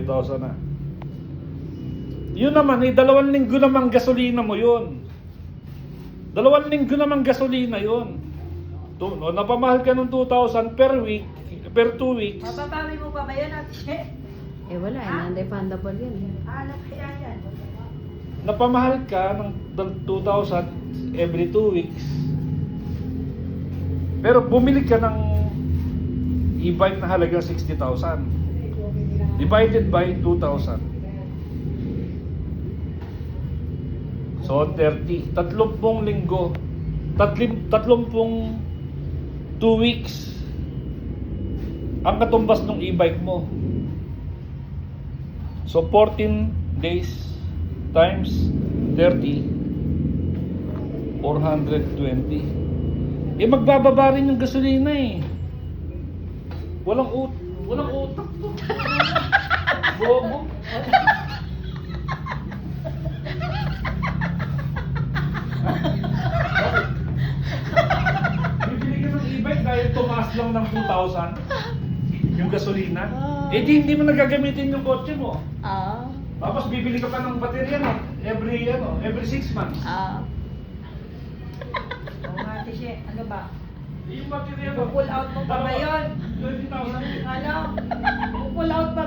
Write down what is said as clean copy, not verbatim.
5,000 na. Yun naman, 2 linggo namang gasolina mo yun. 2 linggo namang gasolina yun. No, napamahal ka ng 2,000 per week, per 2 weeks. Mapapawi mo pa ba yun, ate? Eh wala, non-refundable yun. Ano kaya yan? Napamahal ka ng 2,000 every 2 weeks. Pero bumili ka ng e-bike na halagang 60,000. Divided by 2,000. So 30. 30 linggo. 30 2 weeks ang katumbas ng e-bike mo. So 14 days times 30, 420. Eh magbababa rin yung gasolina eh. Walang utak to. Bobo. Bibili ka ng e-bike dahil tumaas lang ng 2,000 yung gasolina. Eh di hindi mo nagagamitin yung kotse mo. Tapos bibili ka pa ng baterya no? Every 6 months. Oo nga, ate, ano ba? Yung baterya mo. Pull out mo pa ba yun? 20,000. Ano? Pull out pa